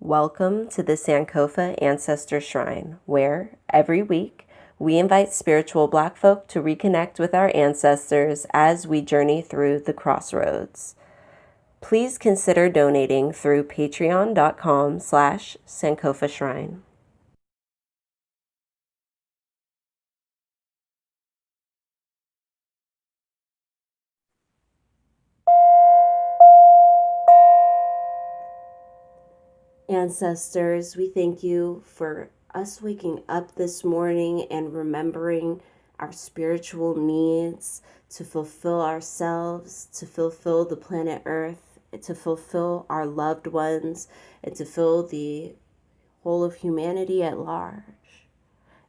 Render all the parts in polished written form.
Welcome to the Sankofa Ancestor Shrine, where, every week, we invite spiritual Black folk to reconnect with our ancestors as we journey through the crossroads. Please consider donating through patreon.com/Sankofa Shrine. Ancestors, we thank you for us waking up this morning and remembering our spiritual needs to fulfill ourselves, to fulfill the planet Earth, to fulfill our loved ones, and to fill the whole of humanity at large.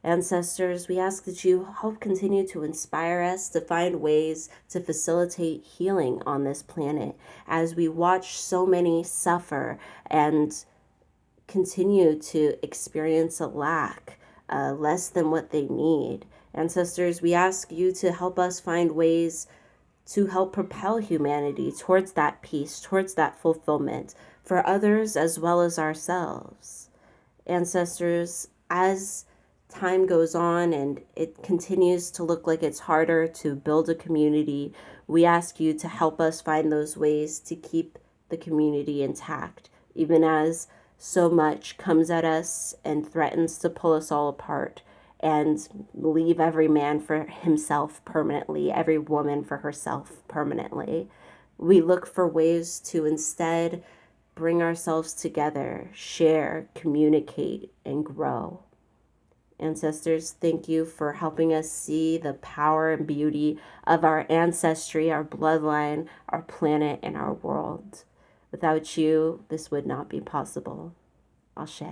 Ancestors, we ask that you help continue to inspire us to find ways to facilitate healing on this planet as we watch so many suffer and continue to experience a lack, less than what they need. Ancestors, we ask you to help us find ways to help propel humanity towards that peace, towards that fulfillment for others as well as ourselves. Ancestors, as time goes on and it continues to look like it's harder to build a community, we ask you to help us find those ways to keep the community intact, even as so much comes at us and threatens to pull us all apart and leave every man for himself permanently, every woman for herself permanently. We look for ways to instead bring ourselves together, share, communicate, and grow. Ancestors, thank you for helping us see the power and beauty of our ancestry, our bloodline, our planet, and our world. Without you, this would not be possible. Ashe.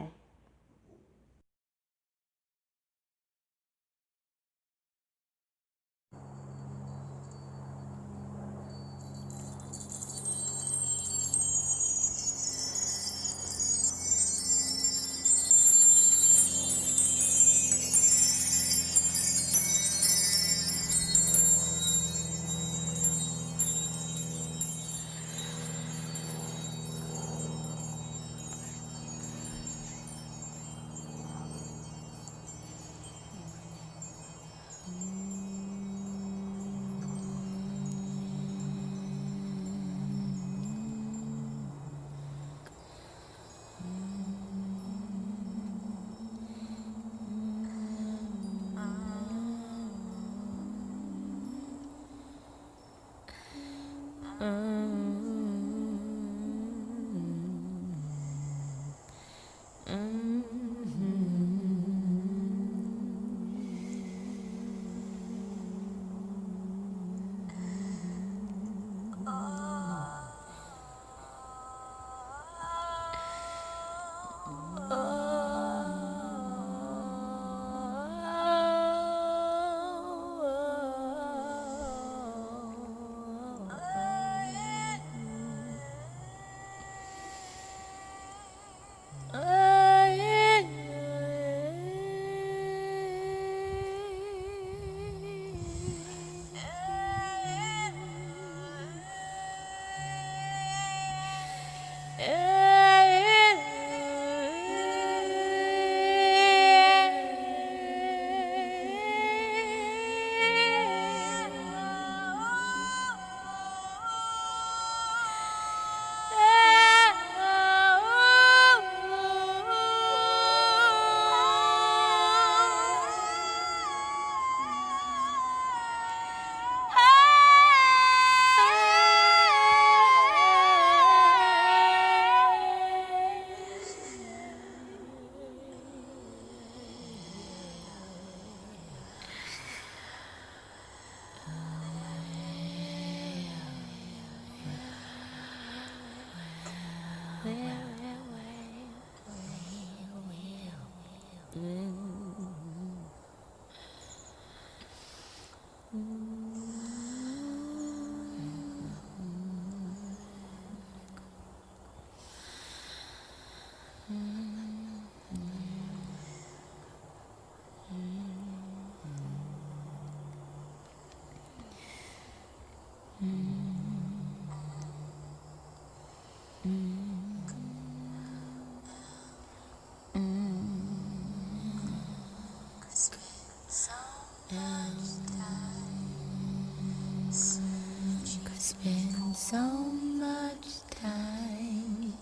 so much time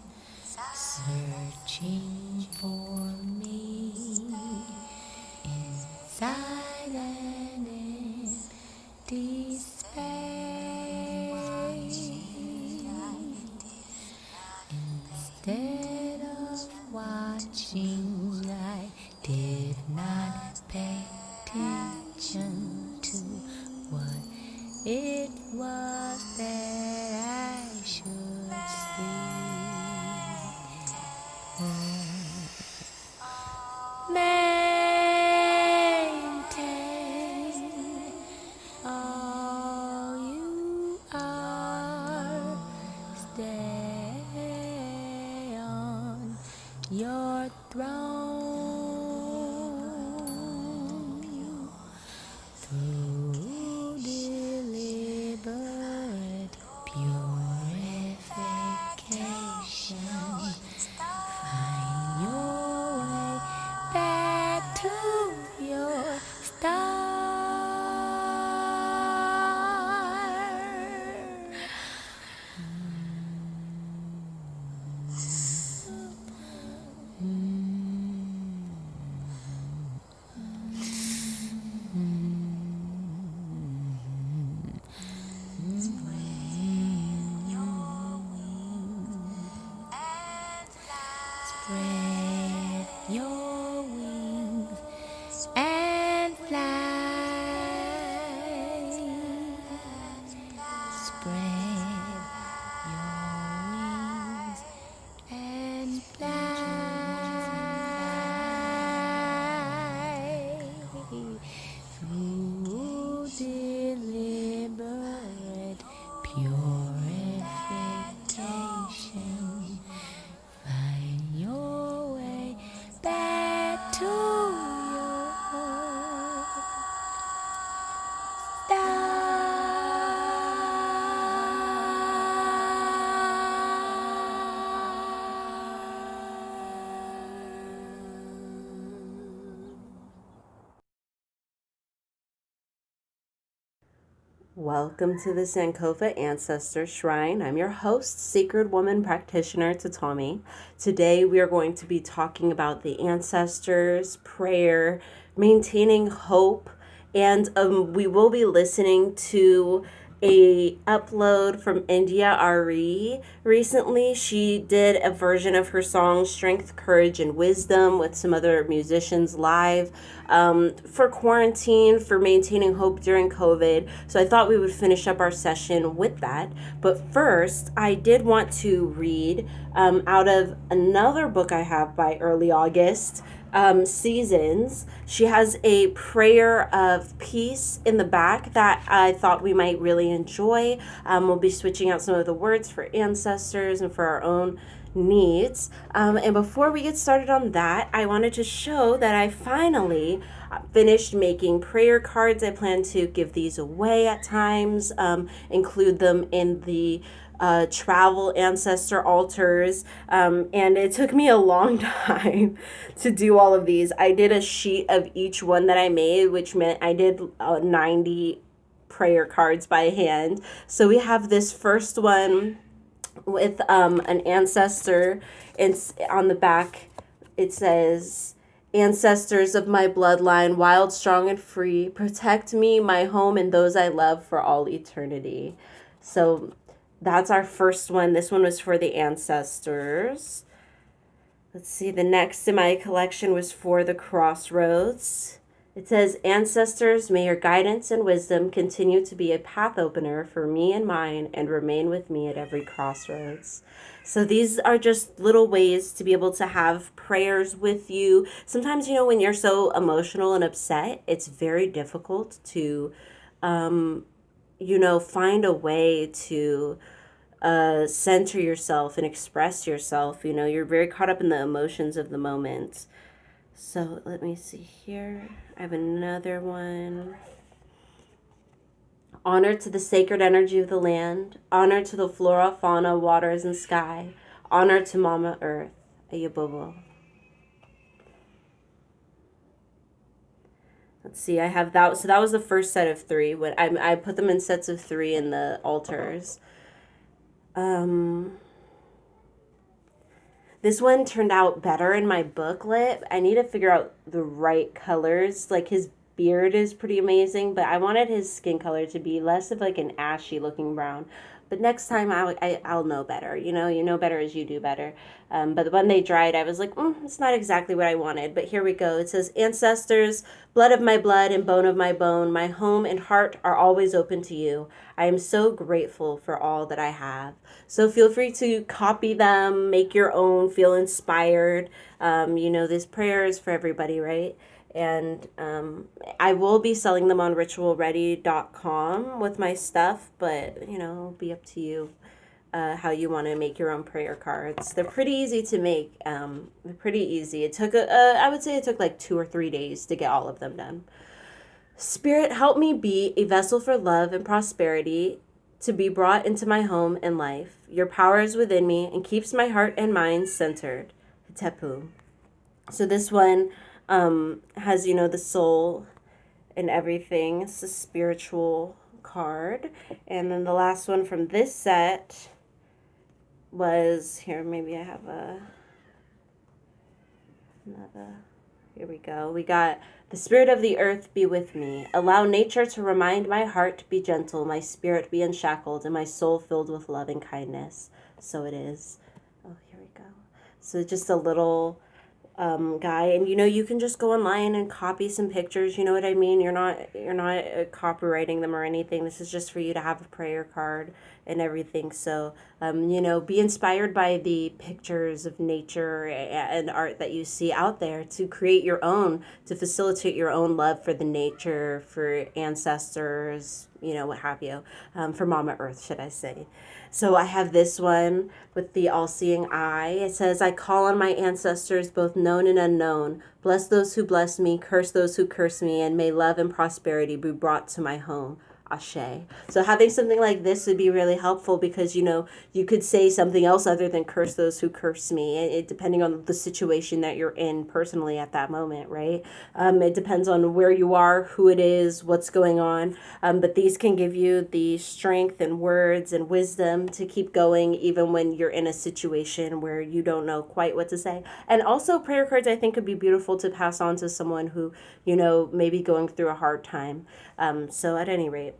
searching for me inside an empty space. Instead of watching, I did not pay attention to what it was that I should see. Maintain all you are. Stay on your throne through deliberate purification. Find your way back to your star. Spread your wings and fly. Spread your wings and fly. Through deliberate purification. Find your way back to your Welcome to the Sankofa Ancestor Shrine. I'm your host, Sacred Woman Practitioner Tatomi. Today we are going to be talking about the ancestors, prayer, maintaining hope, and we will be listening to a upload from India Ari. Recently, she did a version of her song Strength, Courage, and Wisdom with some other musicians live for quarantine, for maintaining hope during COVID. So I thought we would finish up our session with that. But first, I did want to read out of another book I have by Early August, Seasons. She has a prayer of peace in the back that I thought we might really enjoy. We'll be switching out some of the words for ancestors and for our own needs. And before we get started on that, I wanted to show that I finally finished making prayer cards. I plan to give these away at times, include them in the travel ancestor altars, and it took me a long time to do all of these. I did a sheet of each one that I made, which meant I did 90 prayer cards by hand. So we have this first one with an ancestor. It's on the back. It says, "Ancestors of my bloodline, wild, strong, and free, protect me, my home, and those I love for all eternity." So that's our first one. This one was for the ancestors. Let's see, the next in my collection was for the crossroads. It says, "Ancestors, may your guidance and wisdom continue to be a path opener for me and mine and remain with me at every crossroads." So these are just little ways to be able to have prayers with you. Sometimes, when you're so emotional and upset, it's very difficult to, find a way to center yourself and express yourself. You're very caught up in the emotions of the moment. So let me see here. I have another one. Honor to the sacred energy of the land. Honor to the flora, fauna, waters, and sky. Honor to Mama Earth. Ayabobo. Let's see, I have that. So that was the first set of 3. When I put them in sets of 3 in the altars. Um, this one turned out better in my booklet. I need to figure out the right colors. Like his beard is pretty amazing, but I wanted his skin color to be less of like an ashy looking brown. But next time I'll know better. You know better as you do better. But when they dried, I was like, it's not exactly what I wanted. But here we go. It says, Ancestors, blood of my blood and bone of my bone, my home and heart are always open to you. I am so grateful for all that I have. So feel free to copy them, make your own, feel inspired. This prayer is for everybody, right? And I will be selling them on ritualready.com with my stuff, but it'll be up to you how you want to make your own prayer cards. They're pretty easy to make. They're pretty easy. It took I would say it took like 2 or 3 days to get all of them done. Spirit, help me be a vessel for love and prosperity to be brought into my home and life. Your power is within me and keeps my heart and mind centered. Tepu. So this one has, the soul and everything. It's a spiritual card. And then the last one from this set was, here, maybe I have another. Here we go. We got, the spirit of the earth be with me. Allow nature to remind my heart to be gentle, my spirit be unshackled, and my soul filled with love and kindness. So it is. Oh, here we go. So just a little guy, and you can just go online and copy some pictures. You know what I mean? You're not copywriting them or anything. This is just for you to have a prayer card and everything. So be inspired by the pictures of nature and art that you see out there to create your own, to facilitate your own love for the nature, for ancestors, what have you, for Mama Earth, should I say. So I have this one with the all-seeing eye. It says, I call on my ancestors, both known and unknown. Bless those who bless me, curse those who curse me, and may love and prosperity be brought to my home. Ashe. So having something like this would be really helpful because, you could say something else other than curse those who curse me, depending on the situation that you're in personally at that moment, right? It depends on where you are, who it is, what's going on. But these can give you the strength and words and wisdom to keep going even when you're in a situation where you don't know quite what to say. And also prayer cards, I think, could be beautiful to pass on to someone who, may be going through a hard time. So at any rate,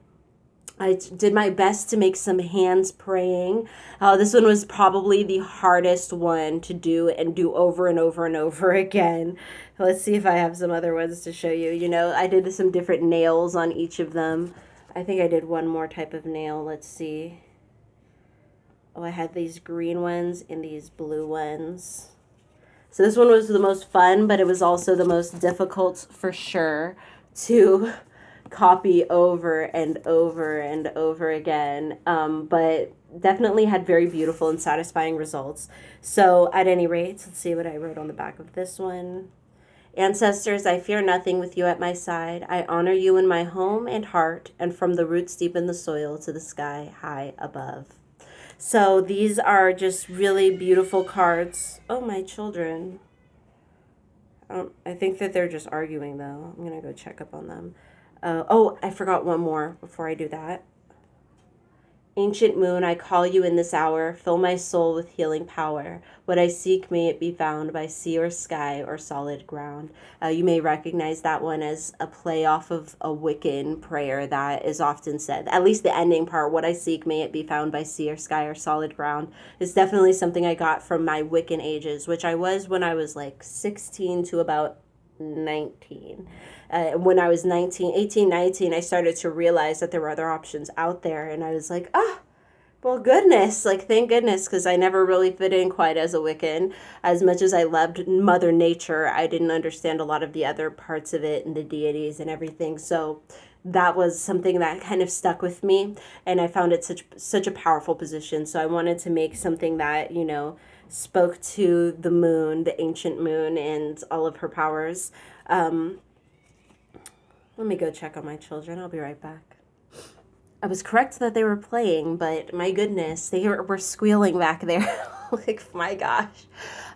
I did my best to make some hands praying. This one was probably the hardest one to do and do over and over and over again. Let's see if I have some other ones to show you. I did some different nails on each of them. I think I did one more type of nail. Let's see. Oh, I had these green ones and these blue ones. So this one was the most fun, but it was also the most difficult for sure to copy over and over and over again. But definitely had very beautiful and satisfying results. So at any rate, let's see what I wrote on the back of this one. Ancestors, I fear nothing with you at my side. I honor you in my home and heart, and from the roots deep in the soil to the sky high above. So these are just really beautiful cards. Oh, my children. I think that they're just arguing, though. I'm going to go check up on them. I forgot one more before I do that. Ancient moon, I call you in this hour. Fill my soul with healing power. What I seek, may it be found by sea or sky or solid ground. You may recognize that one as a play off of a Wiccan prayer that is often said. At least the ending part, what I seek, may it be found by sea or sky or solid ground, is definitely something I got from my Wiccan ages, which I was when I was like 16 to about 19. When I was 18, 19, I started to realize that there were other options out there. And I was like, well, goodness, like, thank goodness, because I never really fit in quite as a Wiccan. As much as I loved Mother Nature, I didn't understand a lot of the other parts of it and the deities and everything. So that was something that kind of stuck with me. And I found it such a powerful position. So I wanted to make something that, spoke to the moon, the ancient moon, and all of her powers. Let me go check on my children. I'll be right back. I was correct that they were playing, but my goodness, they were squealing back there. Like, my gosh.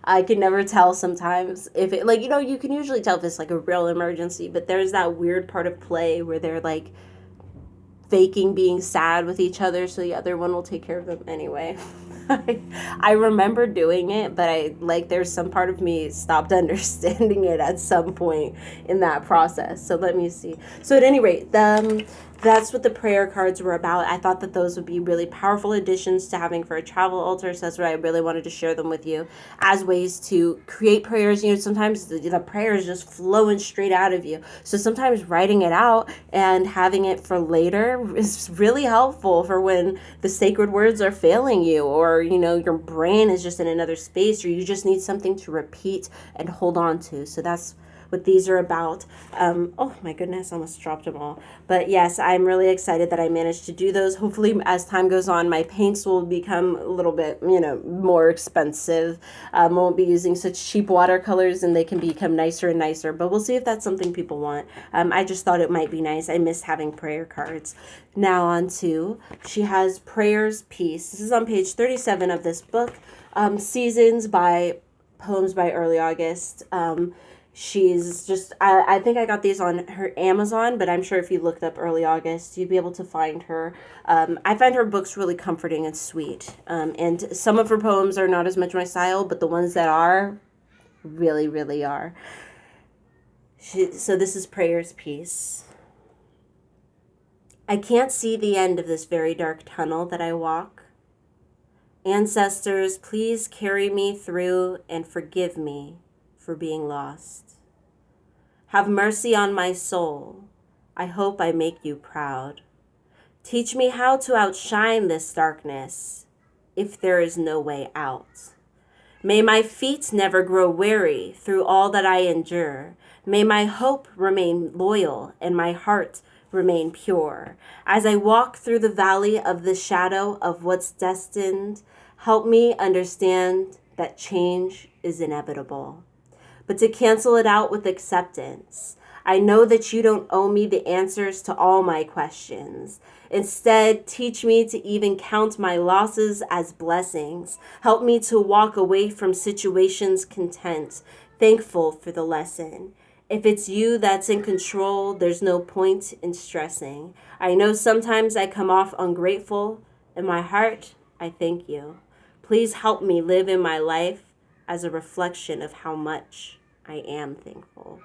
I can never tell sometimes if it, like, you can usually tell if it's like a real emergency, but there's that weird part of play where they're like faking being sad with each other so the other one will take care of them anyway. I remember doing it, but there's some part of me stopped understanding it at some point in that process. So let me see. So at any rate, that's what the prayer cards were about. I thought that those would be really powerful additions to having for a travel altar. So that's why I really wanted to share them with you as ways to create prayers. Sometimes the prayer is just flowing straight out of you. So sometimes writing it out and having it for later is really helpful for when the sacred words are failing you, or, your brain is just in another space, or you just need something to repeat and hold on to. So that's what these are about. Oh my goodness, I almost dropped them all. But yes, I'm really excited that I managed to do those. Hopefully, as time goes on, my paints will become a little bit, more expensive. Won't be using such cheap watercolors, and they can become nicer and nicer. But we'll see if that's something people want. I just thought it might be nice. I miss having prayer cards. Now on to, she has Prayers Peace. This is on page 37 of this book. Seasons by Poems by Early August. She's just, I think I got these on her Amazon, but I'm sure if you looked up Early August, you'd be able to find her. I find her books really comforting and sweet. And some of her poems are not as much my style, but the ones that are, really, really are. So this is Prayers Peace. I can't see the end of this very dark tunnel that I walk. Ancestors, please carry me through and forgive me for being lost. Have mercy on my soul. I hope I make you proud. Teach me how to outshine this darkness if there is no way out. May my feet never grow weary through all that I endure. May my hope remain loyal and my heart remain pure. As I walk through the valley of the shadow of what's destined, help me understand that change is inevitable, but to cancel it out with acceptance. I know that you don't owe me the answers to all my questions. Instead, teach me to even count my losses as blessings. Help me to walk away from situations content, thankful for the lesson. If it's you that's in control, there's no point in stressing. I know sometimes I come off ungrateful. In my heart, I thank you. Please help me live in my life as a reflection of how much I am thankful.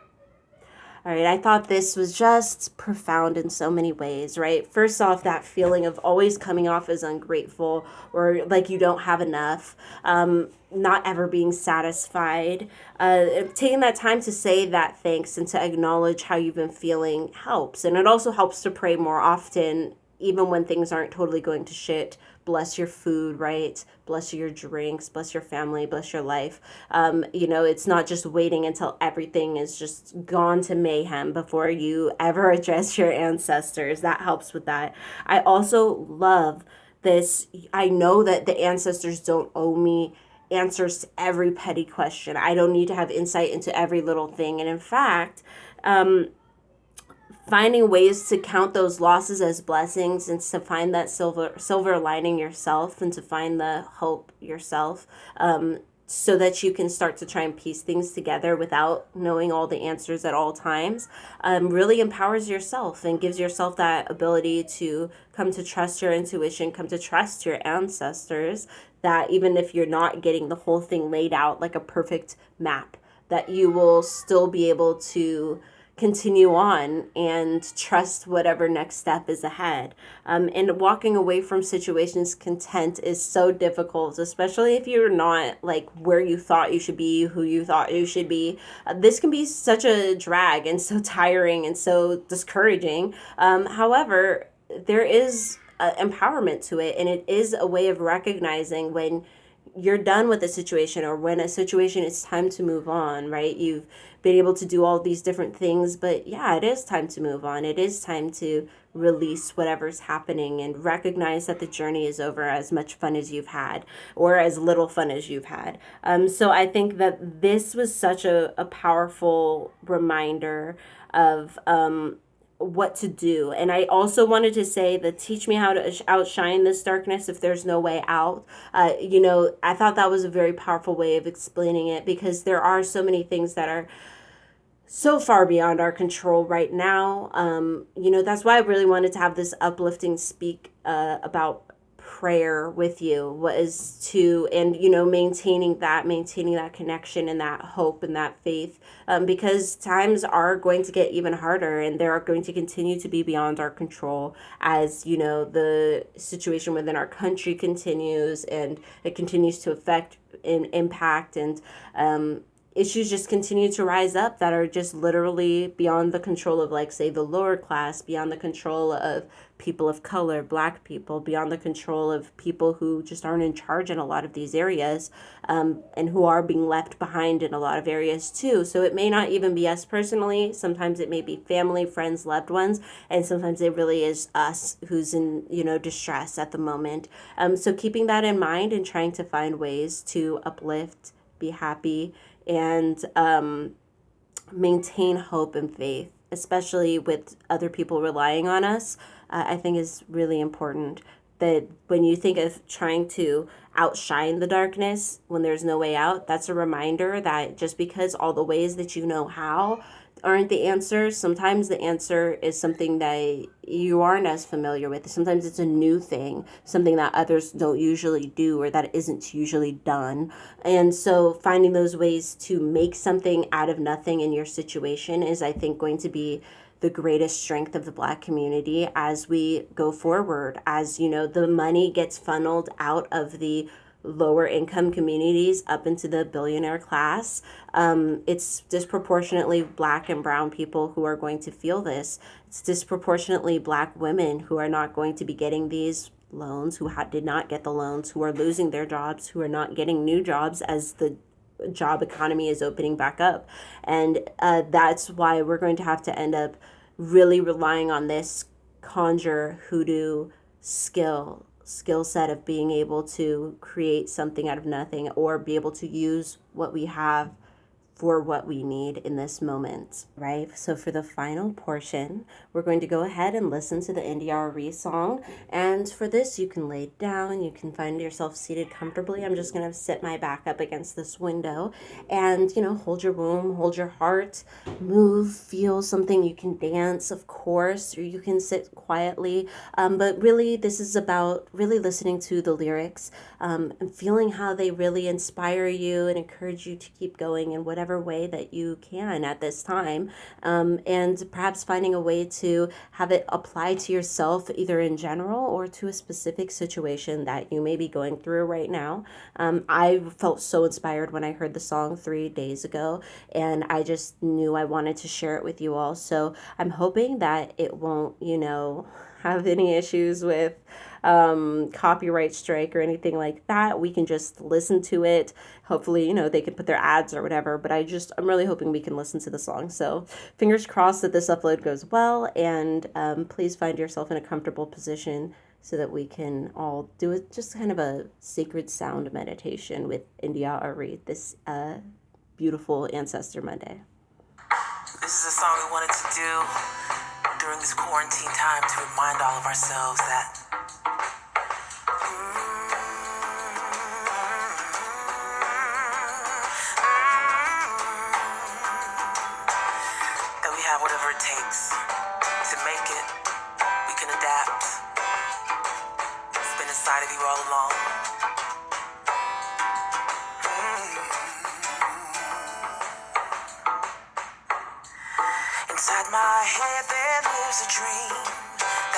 All right, I thought this was just profound in so many ways, right? First off, that feeling of always coming off as ungrateful or like you don't have enough, not ever being satisfied. Taking that time to say that thanks and to acknowledge how you've been feeling helps. And it also helps to pray more often, even when things aren't totally going to shit. Bless your food, right? Bless your drinks, bless your family, bless your life. It's not just waiting until everything is just gone to mayhem before you ever address your ancestors. That helps with that. I also love this. I know that the ancestors don't owe me answers to every petty question. I don't need to have insight into every little thing. And in fact, finding ways to count those losses as blessings and to find that silver lining yourself and to find the hope yourself, so that you can start to try and piece things together without knowing all the answers at all times, really empowers yourself and gives yourself that ability to come to trust your intuition, come to trust your ancestors, that even if you're not getting the whole thing laid out like a perfect map, that you will still be able to continue on and trust whatever next step is ahead. And walking away from situations content is so difficult, especially if you're not like where you thought you should be, who you thought you should be. This can be such a drag and so tiring and so discouraging. However, there is empowerment to it, and it is a way of recognizing when you're done with a situation or when a situation it's time to move on, right? You've been able to do all these different things, but yeah, it is time to move on. It is time to release whatever's happening and recognize that the journey is over, as much fun as you've had or as little fun as you've had. So I think that this was such a powerful reminder of what to do. And I also wanted to say that teach me how to outshine this darkness if there's no way out. I thought that was a very powerful way of explaining it, because there are so many things that are so far beyond our control right now. That's why I really wanted to have this uplifting speak about prayer with you, was to, and maintaining that connection and that hope and that faith, because times are going to get even harder, and they are going to continue to be beyond our control as the situation within our country continues, and it continues to affect and impact, and issues just continue to rise up that are just literally beyond the control of, like, say, the lower class, beyond the control of people of color, black people, beyond the control of people who just aren't in charge in a lot of these areas, and who are being left behind in a lot of areas too. So it may not even be us personally. Sometimes it may be family, friends, loved ones, and sometimes it really is us who's in distress at the moment. So keeping that in mind and trying to find ways to uplift, be happy, and maintain hope and faith, especially with other people relying on us, I think is really important. That when you think of trying to outshine the darkness when there's no way out, that's a reminder that just because all the ways that you know how aren't the answer, sometimes the answer is something that you aren't as familiar with. Sometimes it's a new thing, something that others don't usually do or that isn't usually done. And so finding those ways to make something out of nothing in your situation is, I think, going to be the greatest strength of the Black community as we go forward. As the money gets funneled out of the lower income communities up into the billionaire class, it's disproportionately Black and brown people who are going to feel this. It's disproportionately Black women who are not going to be getting these loans, who did not get the loans, who are losing their jobs, who are not getting new jobs as the job economy is opening back up. And that's why we're going to have to end up really relying on this conjure hoodoo skill set of being able to create something out of nothing, or be able to use what we have for what we need in this moment, right? So for the final portion, we're going to go ahead and listen to the India.Arie song. And for this, you can lay down, you can find yourself seated comfortably. I'm just going to sit my back up against this window and, hold your womb, hold your heart, move, feel something. You can dance, of course, or you can sit quietly. But really, this is about really listening to the lyrics, and feeling how they really inspire you and encourage you to keep going in whatever way that you can at this time, and perhaps finding a way to have it apply to yourself, either in general or to a specific situation that you may be going through right now. I felt so inspired when I heard the song 3 days ago, and I just knew I wanted to share it with you all. So I'm hoping that it won't, have any issues with copyright strike or anything like that. We can just listen to it. Hopefully, they can put their ads or whatever, but I'm really hoping we can listen to the song. So fingers crossed that this upload goes well, and please find yourself in a comfortable position so that we can all do it, just kind of a sacred sound meditation with India.Arie this beautiful Ancestor Monday. This is a song we wanted to do during this quarantine time to remind all of ourselves that we have whatever it takes to make it. We can adapt. It's been inside of you all along. Inside my head there lives a dream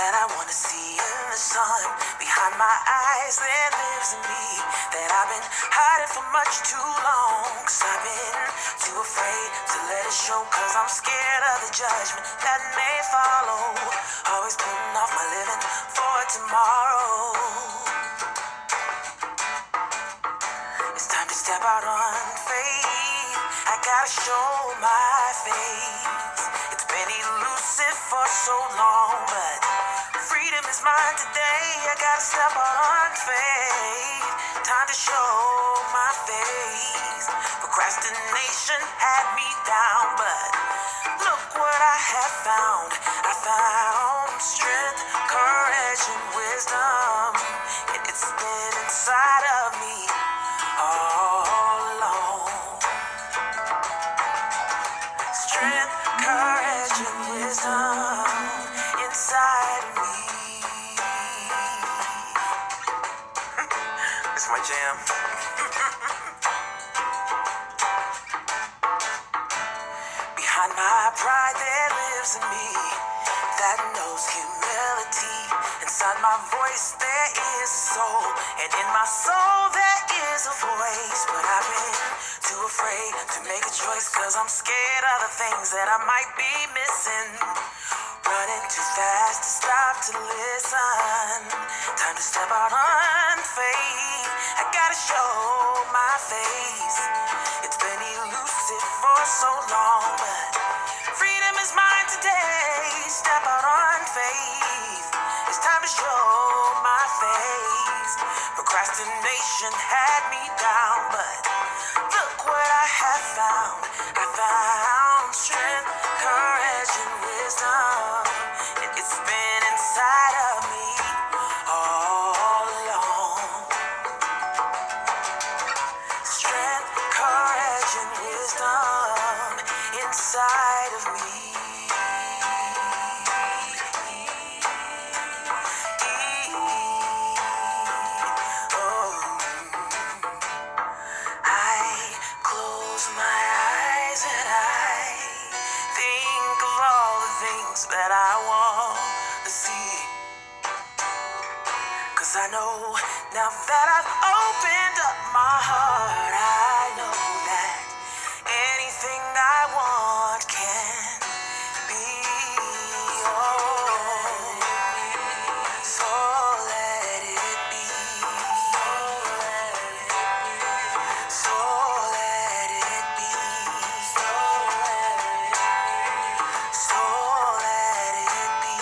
that I wanna see in the sun. Behind my eyes there lives a me that I've been hiding for much too long. Cause I've been too afraid to let it show, cause I'm scared of the judgment that may follow. Always putting off my living for tomorrow. It's time to step out on faith. I gotta show my face. It's been elusive for so long, but freedom is mine today. I gotta step out on faith. Time to show my face. Procrastination had me down, but look what I have found. I found strength, courage, and wisdom. It's been inside of me all along. Strength, It's my jam. Behind my pride there lives in me that knows humility. Inside my voice there is a soul, and in my soul there is a voice. But I've been too afraid to make a choice, cause I'm scared of the things that I might be missing. Running too fast to stop to listen. Time to step out on faith. I gotta show my face. It's been elusive for so long, but freedom is mine today. Step out on faith. It's time to show my face. Procrastination had me down, but look what I have found. I found strength, courage, and wisdom. And it's been inside of me all along. Strength, courage, and wisdom inside of me. Oh, I close my eyes and I think of all the things that I want to see. Cause I know now that I've opened up my heart, I know that anything I want can be. Oh, so let it be. So let it be. So let it be. So let it be.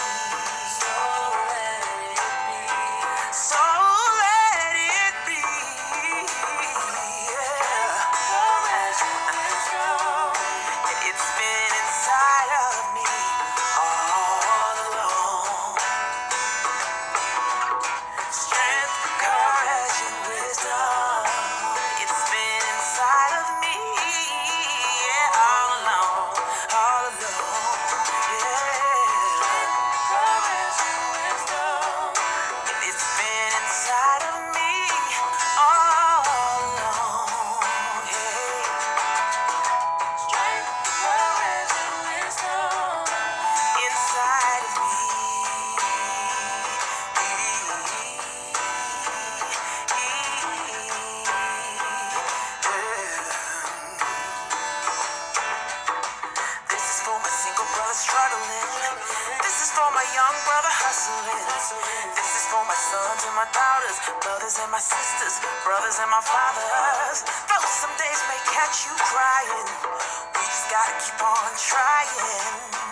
So let it be. Yeah. It's been inside of me all along. Strength, courage, and wisdom. It's been inside of me, yeah, all along, all along, yeah. Courage and wisdom. It's been inside of me all along, yeah. Strength, courage, and wisdom inside of me. This is for my single brother struggling. This is for my young brother hustling. This is for my sons and my daughters, brothers and my sisters, brothers and my fathers. Though some days may catch you crying, we just gotta keep on trying.